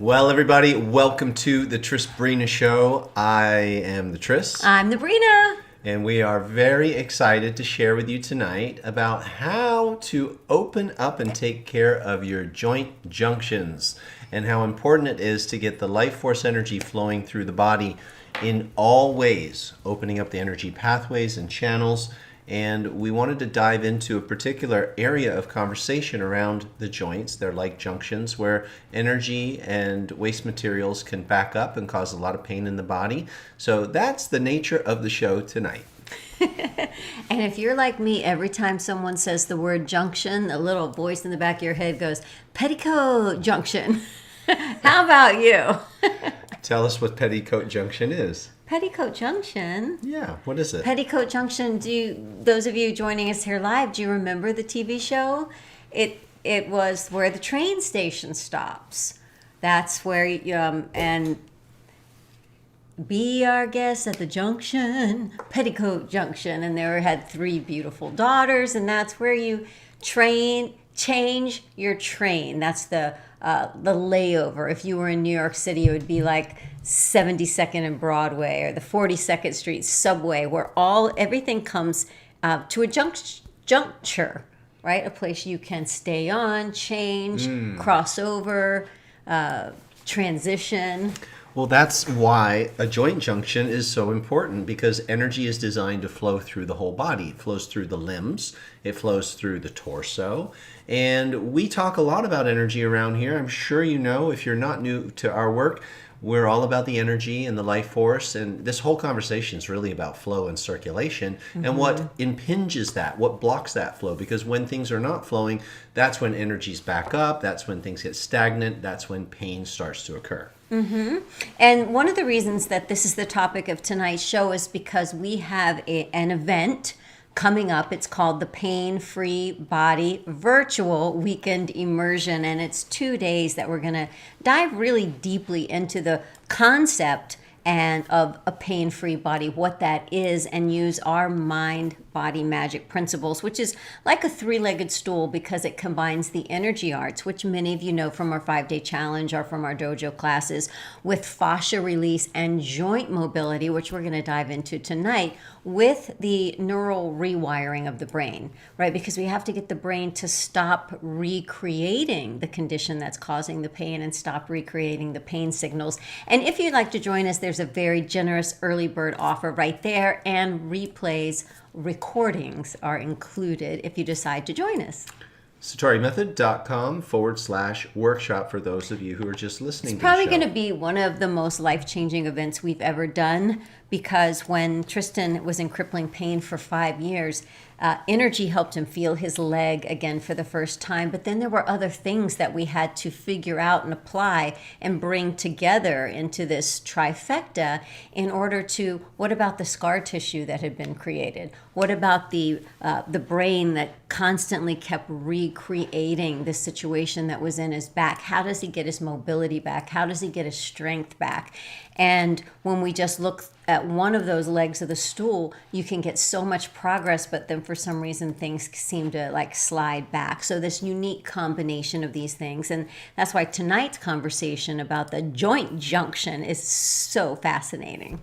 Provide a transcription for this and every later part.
Well, everybody, welcome to the Trisbrina Show. I am the Tris. I'm the Brina. And we are very excited to share with you tonight about how to open up and take care of your joint junctions and how important it is to get the life force energy flowing through the body in all ways, opening up the energy pathways and channels. And we wanted to dive into a particular area of conversation around the joints. They're like junctions where energy and waste materials can back up and cause a lot of pain in the body. So that's the nature of the show tonight. And if you're like me, every time someone says the word junction, a little voice in the back of your head goes, petticoat junction. How about you? Tell us what petticoat junction is. Petticoat Junction. Yeah, what is it? Petticoat Junction. Those of you joining us here live, do you remember the TV show? It was where the train station stops. That's where and be our guest at the junction, Petticoat Junction, and there had 3 beautiful daughters, and that's where you change your train. That's the layover. If you were in New York City, it would be like 72nd and Broadway or the 42nd Street subway, where everything comes to a juncture, right? A place you can stay on, change, cross over, transition. Well, that's why a joint junction is so important, because energy is designed to flow through the whole body. It flows through the limbs. It flows through the torso. And we talk a lot about energy around here. I'm sure you know, if you're not new to our work, we're all about the energy and the life force. And this whole conversation is really about flow and circulation and what impinges that, what blocks that flow. Because when things are not flowing, that's when energy's back up. That's when things get stagnant. That's when pain starts to occur. And one of the reasons that this is the topic of tonight's show is because we have an event coming up. It's called the Pain-Free Body Virtual Weekend Immersion, and it's 2 days that we're going to dive really deeply into the concept and of a pain-free body, what that is, and use our mind-body magic principles, which is like a 3-legged stool because it combines the energy arts, which many of you know from our 5-day challenge or from our dojo classes, with fascia release and joint mobility, which we're going to dive into tonight, with the neural rewiring of the brain, right? Because we have to get the brain to stop recreating the condition that's causing the pain and stop recreating the pain signals. And if you'd like to join us, there's a very generous early bird offer right there, and recordings are included if you decide to join us. SatoriMethod.com/workshop for those of you who are just listening It's to the show. probably going to be one of the most life-changing events we've ever done, because when Tristan was in crippling pain for 5 years, energy helped him feel his leg again for the first time. But then there were other things that we had to figure out and apply and bring together into this trifecta in order to, what about the scar tissue that had been created? What about the brain that constantly kept recreating the situation that was in his back? How does he get his mobility back? How does he get his strength back? And when we just look at one of those legs of the stool, you can get so much progress, but then for some reason things seem to like slide back. So this unique combination of these things, and that's why tonight's conversation about the joint junction is so fascinating.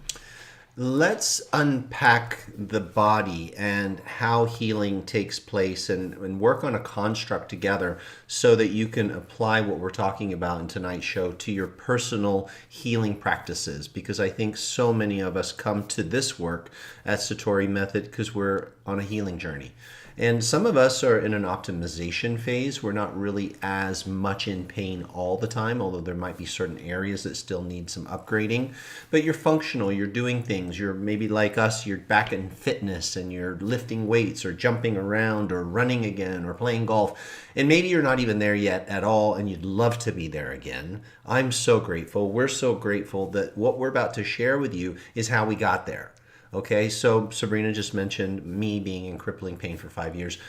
Let's unpack the body and how healing takes place and work on a construct together so that you can apply what we're talking about in tonight's show to your personal healing practices. Because I think so many of us come to this work at Satori Method because we're on a healing journey. And some of us are in an optimization phase. We're not really as much in pain all the time, although there might be certain areas that still need some upgrading. But you're functional, you're doing things. You're maybe like us, you're back in fitness and you're lifting weights or jumping around or running again or playing golf. And maybe you're not even there yet at all and you'd love to be there again. I'm so grateful. We're so grateful that what we're about to share with you is how we got there. Okay, so Sabrina just mentioned me being in crippling pain for 5 years.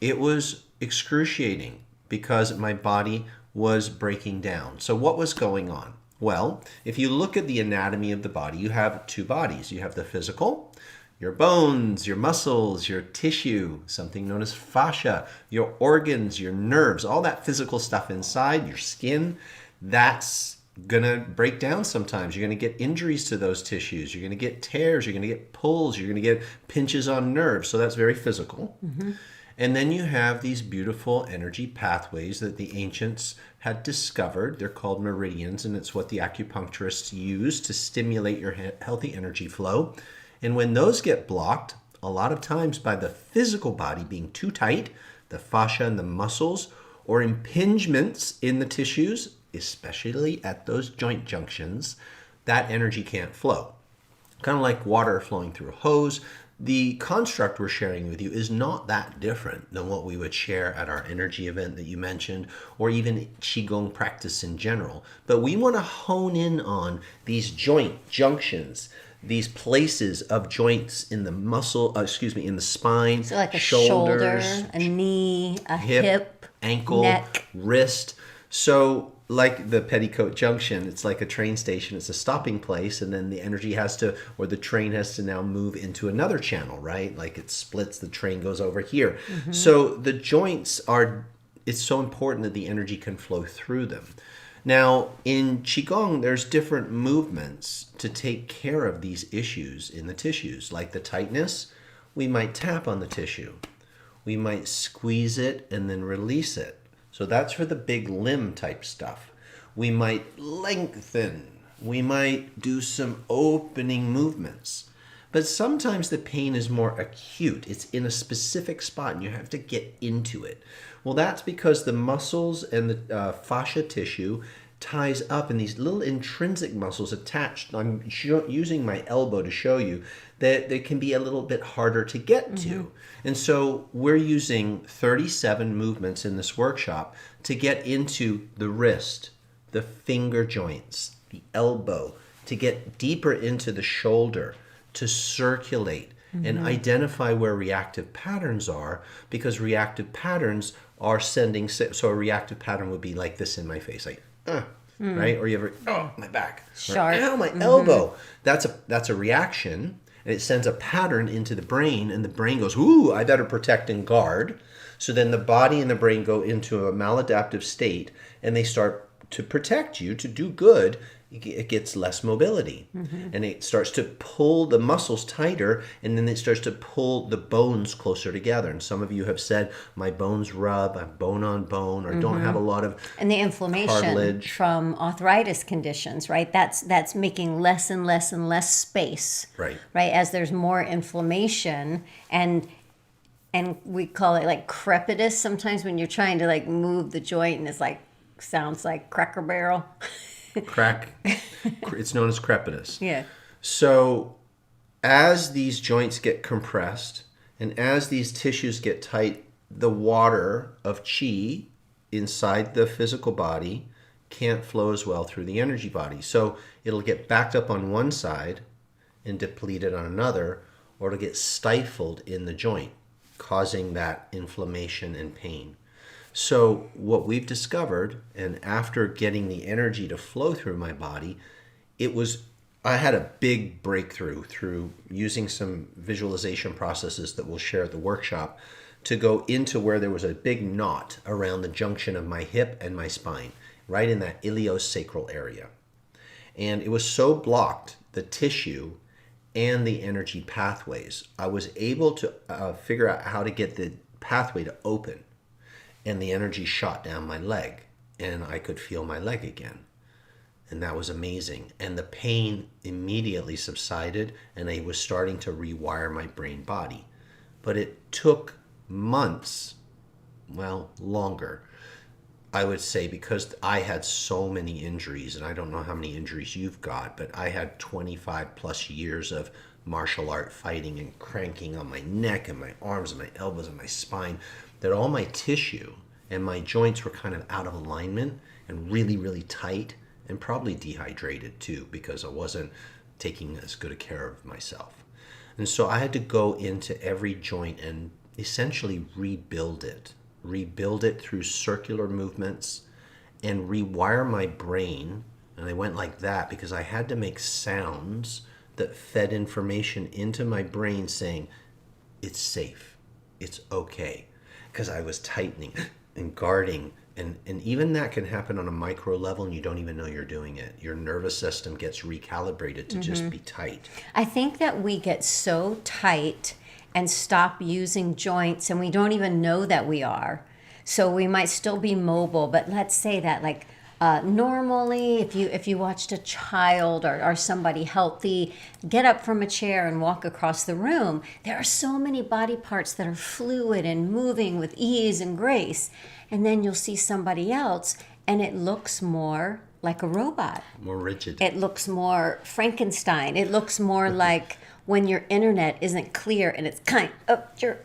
It was excruciating because my body was breaking down. So what was going on? Well, if you look at the anatomy of the body, you have 2 bodies. You have the physical, your bones, your muscles, your tissue, something known as fascia, your organs, your nerves, all that physical stuff inside, your skin, that's going to break down sometimes. You're going to get injuries to those tissues. You're going to get tears. You're going to get pulls. You're going to get pinches on nerves. So that's very physical. And then you have these beautiful energy pathways that the ancients had discovered. They're called meridians, and it's what the acupuncturists use to stimulate your healthy energy flow. And when those get blocked, a lot of times by the physical body being too tight, the fascia and the muscles, or impingements in the tissues, especially at those joint junctions, that energy can't flow. Kind of like water flowing through a hose. The construct we're sharing with you is not that different than what we would share at our energy event that you mentioned, or even Qigong practice in general. But we want to hone in on these joint junctions, these places of joints in the in the spine, So like a shoulders, shoulder, a knee, a hip, ankle, neck. wrist. So like the petticoat junction, it's like a train station. It's a stopping place, and then the energy has to, or the train has to now move into another channel, right? Like it splits, the train goes over here. So the joints are, it's so important that the energy can flow through them. Now, in Qigong, there's different movements to take care of these issues in the tissues. Like the tightness, we might tap on the tissue. We might squeeze it and then release it. So that's for the big limb type stuff. We might lengthen. We might do some opening movements. But sometimes the pain is more acute. It's in a specific spot and you have to get into it. Well, that's because the muscles and the fascia tissue ties up in these little intrinsic muscles attached. I'm using my elbow to show you that they can be a little bit harder to get to. And so we're using 37 movements in this workshop to get into the wrist, the finger joints, the elbow, to get deeper into the shoulder, to circulate and identify where reactive patterns are, because reactive patterns are sending, so a reactive pattern would be like this in my face, like, right? Or you ever, oh, my back, Sharp. or, ow, my elbow. That's a reaction, and it sends a pattern into the brain, and the brain goes, ooh, I better protect and guard. So then the body and the brain go into a maladaptive state, and they start to protect you, to do good. It gets less mobility, and it starts to pull the muscles tighter, and then it starts to pull the bones closer together. And some of you have said, my bones rub, I'm bone on bone, or don't have a lot of And the inflammation cartilage from arthritis conditions, right? That's making less and less and less space. Right. Right, as there's more inflammation, and we call it like crepitus sometimes when you're trying to like move the joint and it's like sounds like Cracker Barrel. crack. It's known as crepitus. Yeah. So as these joints get compressed and as these tissues get tight, the water of qi inside the physical body can't flow as well through the energy body. So it'll get backed up on one side and depleted on another, or it'll get stifled in the joint, causing that inflammation and pain. So what we've discovered, and after getting the energy to flow through my body, I had a big breakthrough through using some visualization processes that we'll share at the workshop to go into where there was a big knot around the junction of my hip and my spine, right in that iliosacral area. And it was so blocked, the tissue and the energy pathways. I was able to figure out how to get the pathway to open. And the energy shot down my leg, and I could feel my leg again. And that was amazing. And the pain immediately subsided, and I was starting to rewire my brain body. But it took months, well, longer, I would say, because I had so many injuries, and I don't know how many injuries you've got, but I had 25 plus years of martial art fighting and cranking on my neck and my arms and my elbows and my spine, that all my tissue and my joints were kind of out of alignment and really, really tight, and probably dehydrated too, because I wasn't taking as good a care of myself. And so I had to go into every joint and essentially rebuild it through circular movements and rewire my brain. And I went like that because I had to make sounds that fed information into my brain saying, it's safe, it's okay. Because I was tightening and guarding And even that can happen on a micro level and you don't even know you're doing it. Your nervous system gets recalibrated to just be tight. I think that we get so tight and stop using joints and we don't even know that we are. So we might still be mobile, but let's say that like normally if you watched a child or somebody healthy get up from a chair and walk across the room, there are so many body parts that are fluid and moving with ease and grace. And then you'll see somebody else and it looks more like a robot. More rigid. It looks more Frankenstein. It looks more like when your internet isn't clear and it's kind of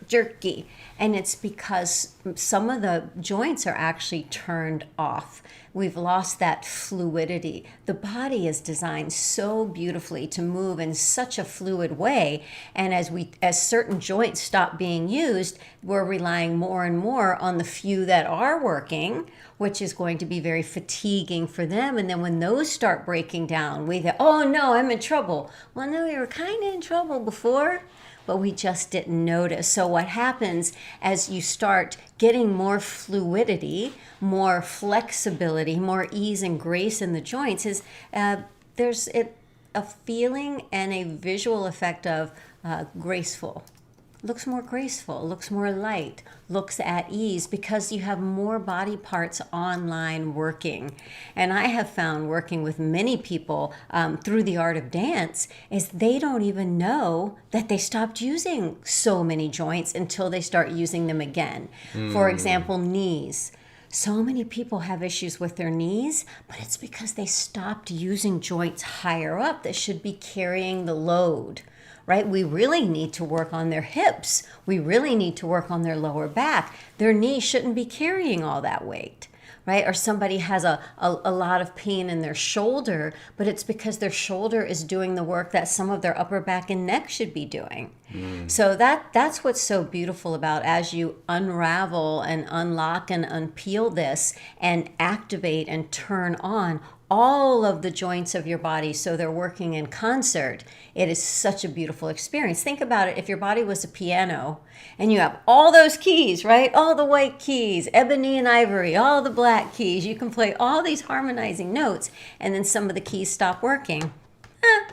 jerky. And it's because some of the joints are actually turned off. We've lost that fluidity. The body is designed so beautifully to move in such a fluid way. And as certain joints stop being used, we're relying more and more on the few that are working, which is going to be very fatiguing for them. And then when those start breaking down, we think, oh no, I'm in trouble. Well, no, we were kind of in trouble before, but we just didn't notice. So what happens as you start getting more fluidity, more flexibility, more ease and grace in the joints is there's a feeling and a visual effect of graceful. Looks more graceful, looks more light, looks at ease because you have more body parts online working. And I have found working with many people through the art of dance is they don't even know that they stopped using so many joints until they start using them again. For example, knees. So many people have issues with their knees, but it's because they stopped using joints higher up that should be carrying the load. Right? We really need to work on their hips. We really need to work on their lower back. Their knees shouldn't be carrying all that weight, right? Or somebody has a lot of pain in their shoulder, but it's because their shoulder is doing the work that some of their upper back and neck should be doing. So that's what's so beautiful about as you unravel and unlock and unpeel this and activate and turn on all of the joints of your body so they're working in concert. It is such a beautiful experience. Think about it. If your body was a piano and you have all those keys, right? All the white keys, ebony and ivory, all the black keys, you can play all these harmonizing notes and then some of the keys stop working.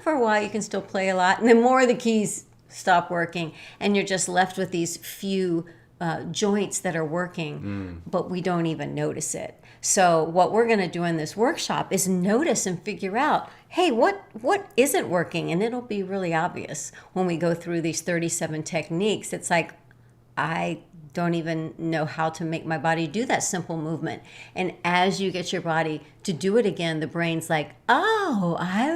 For a while you can still play a lot and then more of the keys stop working and you're just left with these few joints that are working, but we don't even notice it. So what we're going to do in this workshop is notice and figure out, hey, what isn't working? And it'll be really obvious when we go through these 37 techniques. It's like, I don't even know how to make my body do that simple movement. And as you get your body to do it again, the brain's like, oh, I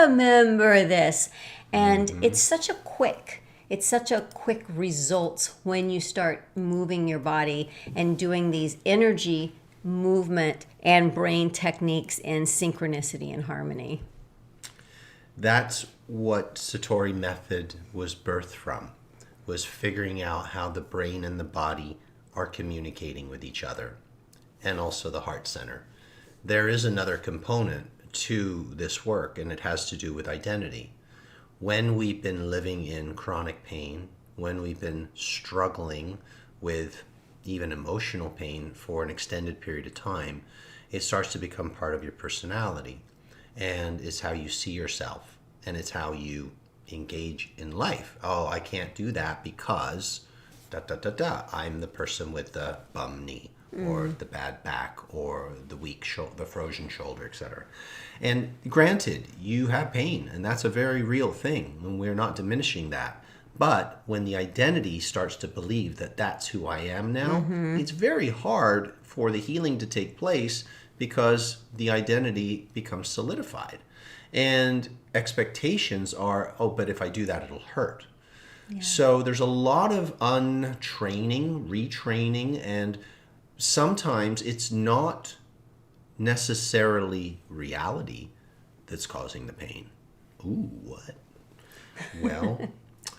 remember this. And it's such a quick results when you start moving your body and doing these energy, movement, and brain techniques in synchronicity and harmony. That's what Satori method was birthed from, was figuring out how the brain and the body are communicating with each other, and also the heart center. There is another component to this work, and it has to do with identity. When we've been living in chronic pain, when we've been struggling with even emotional pain for an extended period of time, it starts to become part of your personality. And it's how you see yourself. And it's how you engage in life. Oh, I can't do that because I'm the person with the bum knee or the bad back or the weak shoulder, the frozen shoulder, etc. And granted, you have pain, and that's a very real thing, and we're not diminishing that. But when the identity starts to believe that that's who I am now, it's very hard for the healing to take place because the identity becomes solidified. And expectations are, oh, but if I do that, it'll hurt. Yeah. So there's a lot of untraining, retraining, and sometimes it's not necessarily reality that's causing the pain. Ooh, what? Well,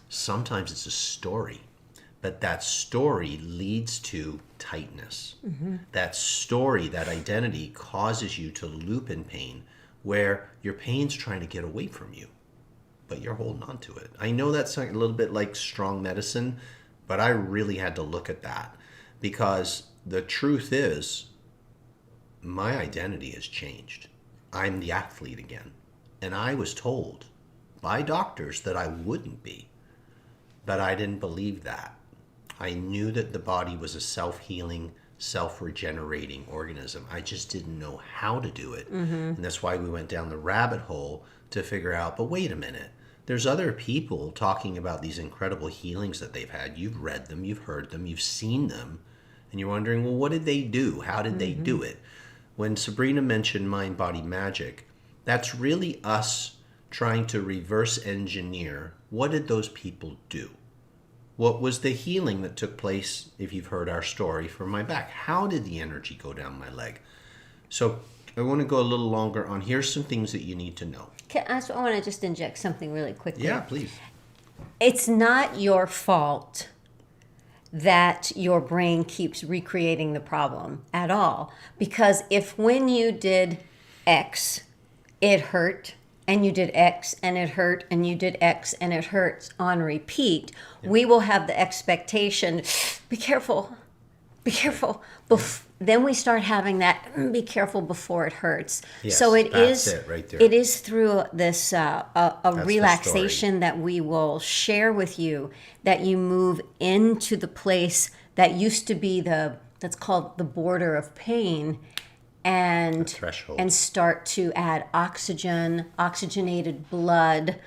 sometimes it's a story, but that story leads to tightness. That story, that identity causes you to loop in pain where your pain's trying to get away from you, but you're holding on to it. I know that's a little bit like strong medicine, but I really had to look at that because the truth is my identity has changed. I'm the athlete again. And I was told by doctors that I wouldn't be. But I didn't believe that. I knew that the body was a self-healing, self-regenerating organism. I just didn't know how to do it. And that's why we went down the rabbit hole to figure out, but wait a minute. There's other people talking about these incredible healings that they've had. You've read them, you've heard them, you've seen them. And you're wondering, well, what did they do? How did they do it? When Sabrina mentioned mind, body, magic, that's really us trying to reverse engineer what did those people do? What was the healing that took place, if you've heard our story, for my back? How did the energy go down my leg? So I want to go a little longer on here's some things that you need to know. I want to just inject something really quickly. Yeah, please. It's not your fault that your brain keeps recreating the problem at all. Because if when you did X, it hurt, and you did X and it hurt, and you did X and it hurts on repeat, we will have the expectation, be careful, be careful. Then we start having that, be careful before it hurts. Yes, so that's it right there. it is through this relaxation that we will share with you, that you move into the place that used to be that's called the border of pain, and threshold. And start to add oxygen, oxygenated blood,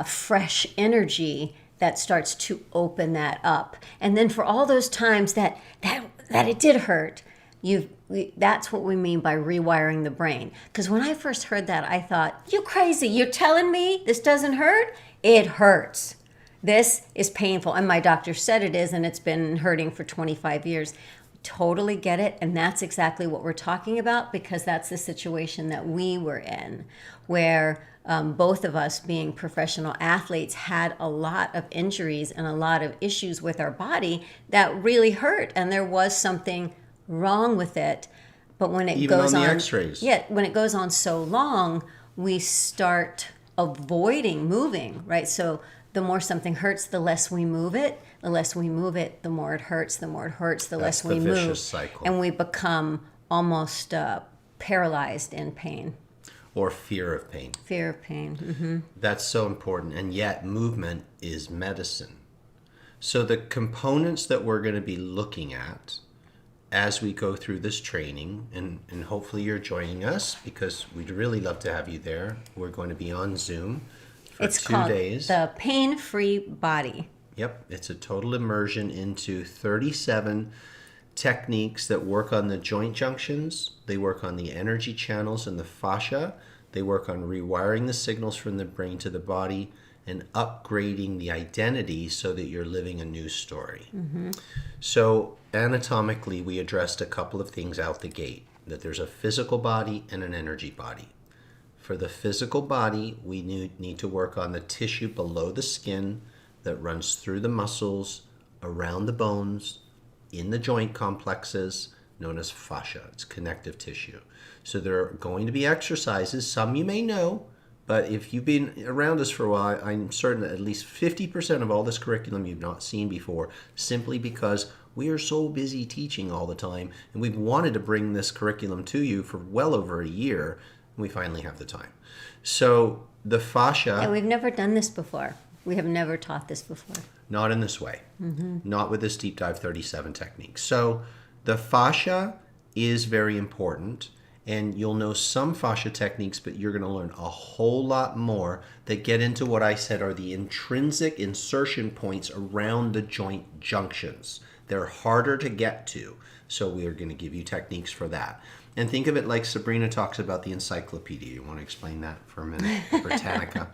fresh energy that starts to open that up. And then for all those times that it did hurt, that's what we mean by rewiring the brain. Because when I first heard that, I thought, you crazy, you're telling me this doesn't hurt? It hurts. This is painful. And my doctor said it is, and it's been hurting for 25 years. Totally get it, and that's exactly what we're talking about, because that's the situation that we were in, where both of us, being professional athletes, had a lot of injuries and a lot of issues with our body that really hurt, and there was something wrong with it. But when it Even goes on the on, X-rays. when it goes on so long, we start avoiding moving, right? So the more something hurts, the less we move it. The less we move it, the more it hurts. The more it hurts, the less we move. Vicious cycle. And we become almost paralyzed in pain. Or fear of pain. Fear of pain. Mm-hmm. That's so important. And yet movement is medicine. So the components that we're going to be looking at as we go through this training, and hopefully you're joining us, because we'd really love to have you there. We're going to be on Zoom for It's 2 called days. the Pain-Free Body. Yep, it's a total immersion into 37 techniques that work on the joint junctions. They work on the energy channels and the fascia. They work on rewiring the signals from the brain to the body and upgrading the identity so that you're living a new story. Mm-hmm. So anatomically, we addressed a couple of things out the gate, that there's a physical body and an energy body. For the physical body, we need to work on the tissue below the skin that runs through the muscles, around the bones, in the joint complexes, known as fascia. It's connective tissue. So there are going to be exercises, some you may know, but if you've been around us for a while, I'm certain that at least 50% of all this curriculum you've not seen before, simply because we are so busy teaching all the time, and we've wanted to bring this curriculum to you for well over a year, and we finally have the time. So the fascia... And we've never done this before. We have never taught this before. Not in this way. Mm-hmm. Not with this Deep Dive 37 technique. So the fascia is very important, and you'll know some fascia techniques, but you're going to learn a whole lot more that get into what I said are the intrinsic insertion points around the joint junctions. They're harder to get to, so we are going to give you techniques for that. And think of it like Sabrina talks about the encyclopedia. You want to explain that for a minute, Britannica?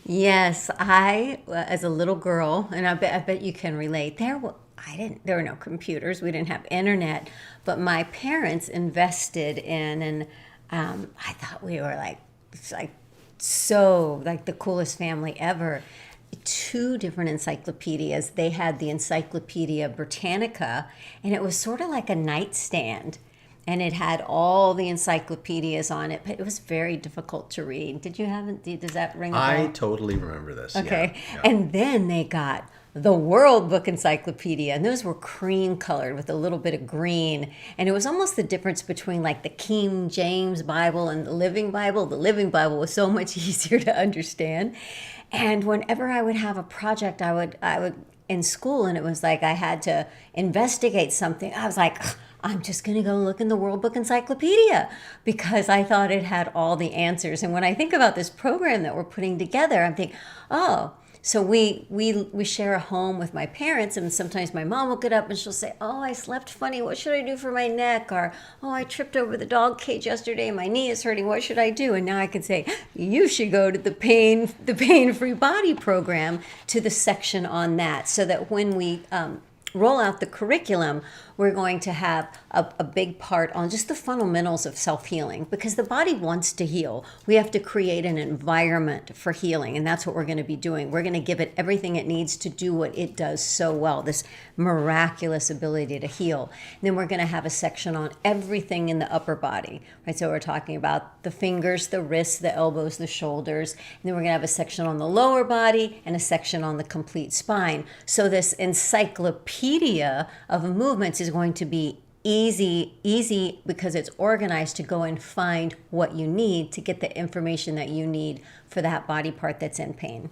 Yes, I, as a little girl, and I bet you can relate, there were no computers, we didn't have internet, but my parents invested in, and I thought we were like the coolest family ever. 2 different encyclopedias. They had the Encyclopedia Britannica, and it was sort of like a nightstand. And it had all the encyclopedias on it, but it was very difficult to read. Does that ring a bell? I totally remember this. Okay. Yeah. And then they got the World Book Encyclopedia, and those were cream colored with a little bit of green. And it was almost the difference between like the King James Bible and the Living Bible. The Living Bible was so much easier to understand. And whenever I would have a project, I would in school, and it was like I had to investigate something. I was like, I'm just going to go look in the World Book Encyclopedia because I thought it had all the answers. And when I think about this program that we're putting together, I'm thinking, oh, so we share a home with my parents, and sometimes my mom will get up and she'll say, oh, I slept funny. What should I do for my neck? Or, oh, I tripped over the dog cage yesterday. My knee is hurting. What should I do? And now I can say, you should go to the pain-free body program, to the section on that, so that when we roll out the curriculum, we're going to have a big part on just the fundamentals of self-healing, because the body wants to heal. We have to create an environment for healing, and that's what we're going to be doing. We're going to give it everything it needs to do what it does so well, this miraculous ability to heal. And then we're going to have a section on everything in the upper body, right? So we're talking about the fingers, the wrists, the elbows, the shoulders, and then we're going to have a section on the lower body and a section on the complete spine. So this encyclopedia of movements is going to be easy because it's organized to go and find what you need to get the information that you need for that body part that's in pain.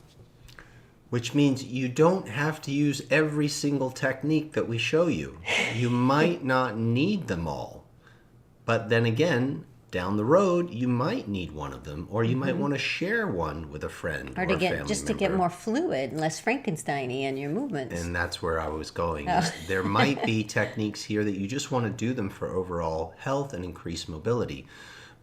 Which means you don't have to use every single technique that we show you. You might not need them all. But then again, down the road, you might need one of them, or you might want to share one with a friend or a family member. To get more fluid and less Frankenstein-y in your movements. And that's where I was going. There might be techniques here that you just want to do them for overall health and increased mobility.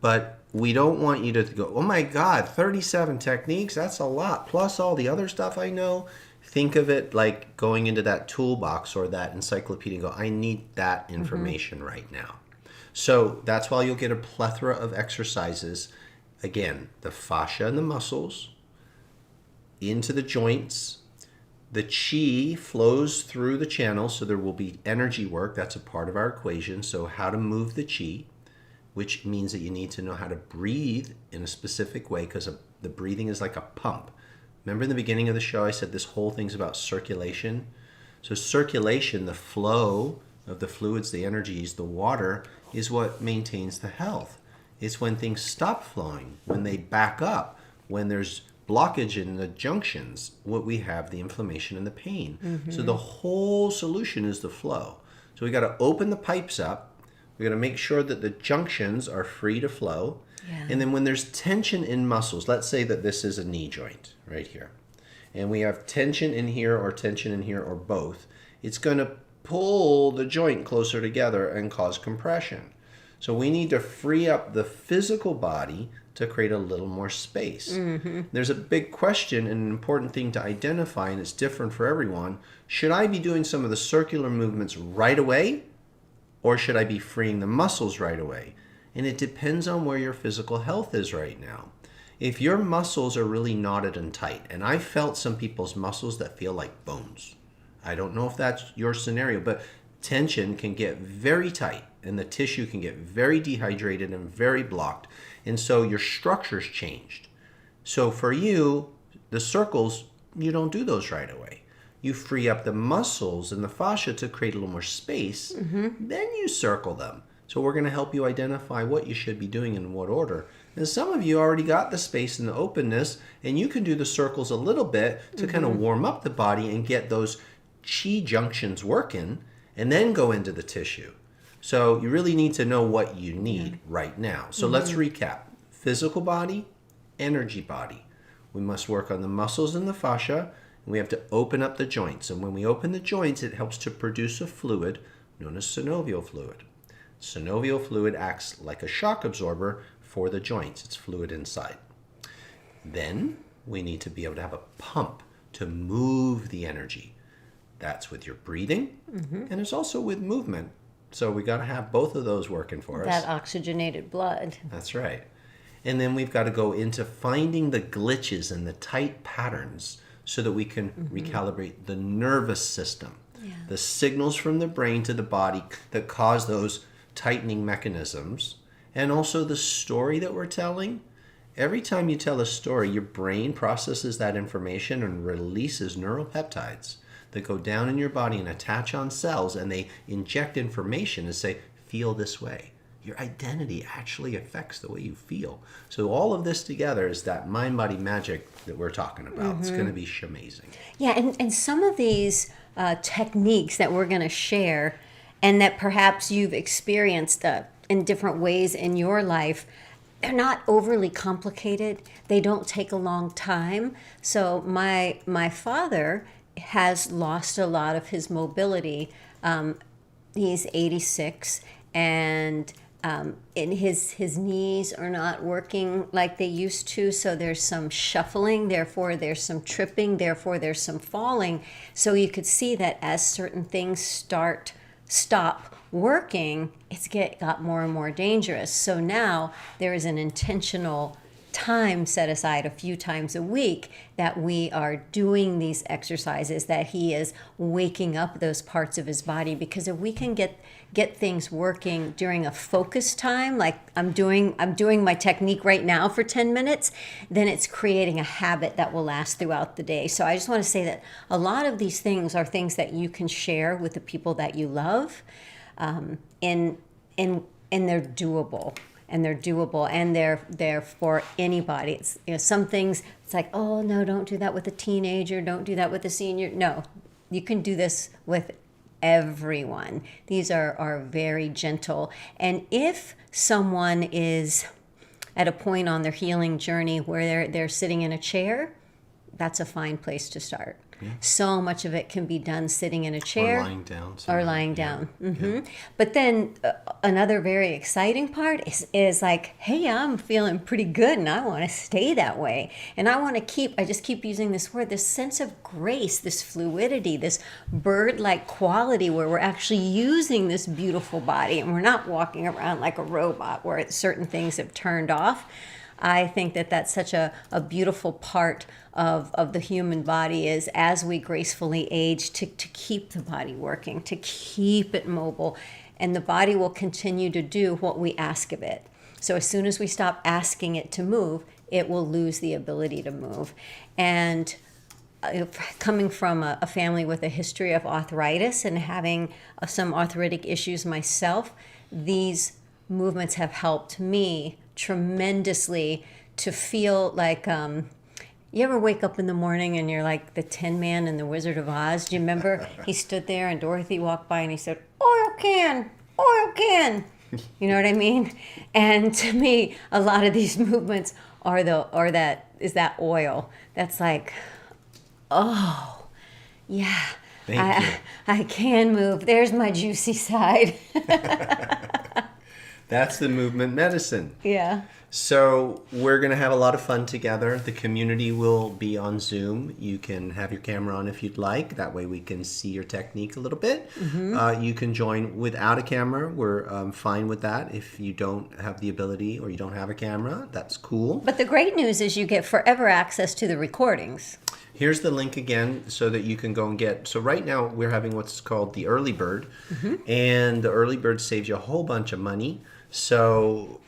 But we don't want you to go, oh my God, 37 techniques? That's a lot. Plus all the other stuff I know. Think of it like going into that toolbox or that encyclopedia and go, I need that information right now. So that's why you'll get a plethora of exercises. Again, the fascia and the muscles, into the joints. The chi flows through the channels, so there will be energy work. That's a part of our equation. So how to move the chi, which means that you need to know how to breathe in a specific way, because the breathing is like a pump. Remember in the beginning of the show, I said this whole thing's about circulation. So circulation, the flow of the fluids, the energies, the water, is what maintains the health. It's when things stop flowing, when they back up, when there's blockage in the junctions, what we have, the inflammation and the pain. So the whole solution is the flow. So we got to open the pipes up. We got to make sure that the junctions are free to flow. Yeah. And then when there's tension in muscles, let's say that this is a knee joint right here, and we have tension in here or both, it's going to pull the joint closer together and cause compression. So we need to free up the physical body to create a little more space. There's a big question and an important thing to identify, and it's different for everyone. Should I be doing some of the circular movements right away, or should I be freeing the muscles right away? And it depends on where your physical health is right now. If your muscles are really knotted and tight, and I've felt some people's muscles that feel like bones. I don't know if that's your scenario, but tension can get very tight and the tissue can get very dehydrated and very blocked. And so your structure's changed. So for you, the circles, you don't do those right away. You free up the muscles and the fascia to create a little more space. Then you circle them. So we're going to help you identify what you should be doing and in what order. And some of you already got the space and the openness, and you can do the circles a little bit to kind of warm up the body and get those chi junctions working, and then go into the tissue. So you really need to know what you need right now. So let's recap. Physical body, energy body. We must work on the muscles and the fascia, and we have to open up the joints. And when we open the joints, it helps to produce a fluid known as synovial fluid. Synovial fluid acts like a shock absorber for the joints. It's fluid inside. Then we need to be able to have a pump to move the energy. That's with your breathing, and it's also with movement. So we got to have both of those working for us. That oxygenated blood. That's right. And then we've got to go into finding the glitches and the tight patterns so that we can recalibrate the nervous system. The signals from the brain to the body that cause those tightening mechanisms, and also the story that we're telling. Every time you tell a story, your brain processes that information and releases neuropeptides that go down in your body and attach on cells, and they inject information and say, feel this way. Your identity actually affects the way you feel. So all of this together is that mind-body magic that we're talking about. It's going to be amazing. Yeah, and some of these techniques that we're going to share and that perhaps you've experienced in different ways in your life, they're not overly complicated. They don't take a long time. So my father has lost a lot of his mobility. He's 86, and his knees are not working like they used to, so there's some shuffling, therefore there's some tripping, therefore there's some falling. So you could see that as certain things stop working, it's got more and more dangerous. So now there is an intentional time set aside a few times a week that we are doing these exercises, that he is waking up those parts of his body, because if we can get things working during a focus time, like I'm doing my technique right now for 10 minutes, then it's creating a habit that will last throughout the day. So I just want to say that a lot of these things are things that you can share with the people that you love, and they're doable. And they're for anybody. It's, some things, it's like, oh no, don't do that with a teenager, don't do that with a senior. No, you can do this with everyone. These are very gentle. And if someone is at a point on their healing journey where they're sitting in a chair, that's a fine place to start. Yeah. So much of it can be done sitting in a chair. Or lying down. Mm-hmm. Yeah. But then another very exciting part is like, hey, I'm feeling pretty good and I want to stay that way. And I just keep using this word, this sense of grace, this fluidity, this bird-like quality where we're actually using this beautiful body and we're not walking around like a robot where certain things have turned off. I think that that's such a beautiful part of the human body, is as we gracefully age, to keep the body working, to keep it mobile, and the body will continue to do what we ask of it. So as soon as we stop asking it to move, it will lose the ability to move. And coming from a family with a history of arthritis and having some arthritic issues myself, these movements have helped me tremendously to feel like, you ever wake up in the morning and you're like the Tin Man in the Wizard of Oz? Do you remember? He stood there and Dorothy walked by and he said, oil can. You know what I mean? And to me, a lot of these movements is that oil. That's like, oh, yeah. I can move. There's my juicy side. That's the movement medicine. Yeah. So we're going to have a lot of fun together. The community will be on Zoom. You can have your camera on if you'd like. That way we can see your technique a little bit. Mm-hmm. You can join without a camera. We're fine with that. If you don't have the ability or you don't have a camera, that's cool. But the great news is you get forever access to the recordings. Here's the link again so that you can go and get. So right now we're having what's called the early bird. Mm-hmm. And the early bird saves you a whole bunch of money. So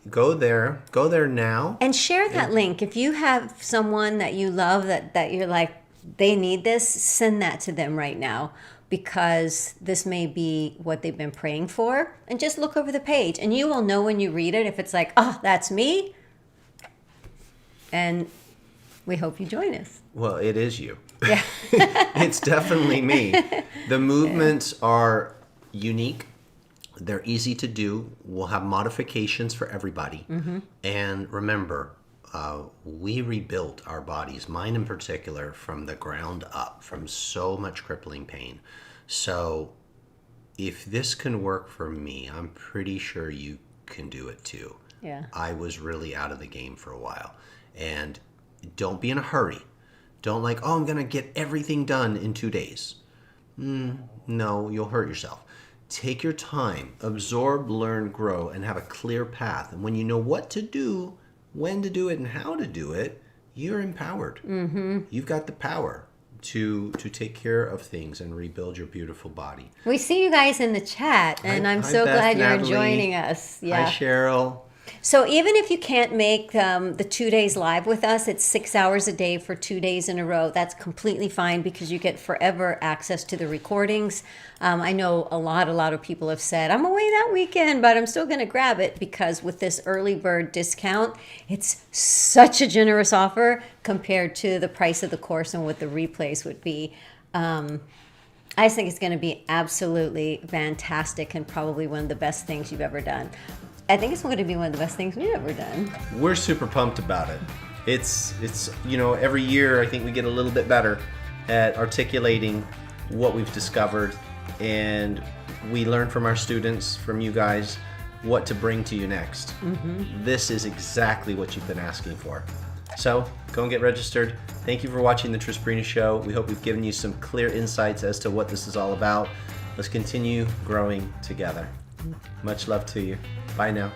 go there now. And share that link. If you have someone that you love that you're like, they need this, send that to them right now, because this may be what they've been praying for. And just look over the page and you will know when you read it if it's like, oh, that's me. And we hope you join us. Well, it is you. Yeah. It's definitely me. The movements are unique. They're easy to do. We'll have modifications for everybody. Mm-hmm. And remember, we rebuilt our bodies, mine in particular, from the ground up, from so much crippling pain. So if this can work for me, I'm pretty sure you can do it too. Yeah. I was really out of the game for a while. And don't be in a hurry. Don't like, oh, I'm going to get everything done in 2 days. No, you'll hurt yourself. Take your time, absorb, learn, grow, and have a clear path. And when you know what to do, when to do it, and how to do it, you're empowered. Mm-hmm. You've got the power to take care of things and rebuild your beautiful body. We see you guys in the chat, and I'm Hi, so Beth, glad you're Natalie. joining us. Hi, Cheryl. So even if you can't make the 2 days live with us, it's 6 hours a day for 2 days in a row. That's completely fine because you get forever access to the recordings. I know a lot of people have said, I'm away that weekend, but I'm still going to grab it because with this early bird discount, it's such a generous offer compared to the price of the course and what the replays would be. I just think it's going to be absolutely fantastic and probably one of the best things you've ever done. I think it's going to be one of the best things we've ever done. We're super pumped about it. It's every year I think we get a little bit better at articulating what we've discovered, and we learn from our students, from you guys, what to bring to you next. This is exactly what you've been asking for. So go and get registered. Thank you for watching the Trisbrina Show. We hope we've given you some clear insights as to what this is all about. Let's continue growing together. Much love to you. Bye now.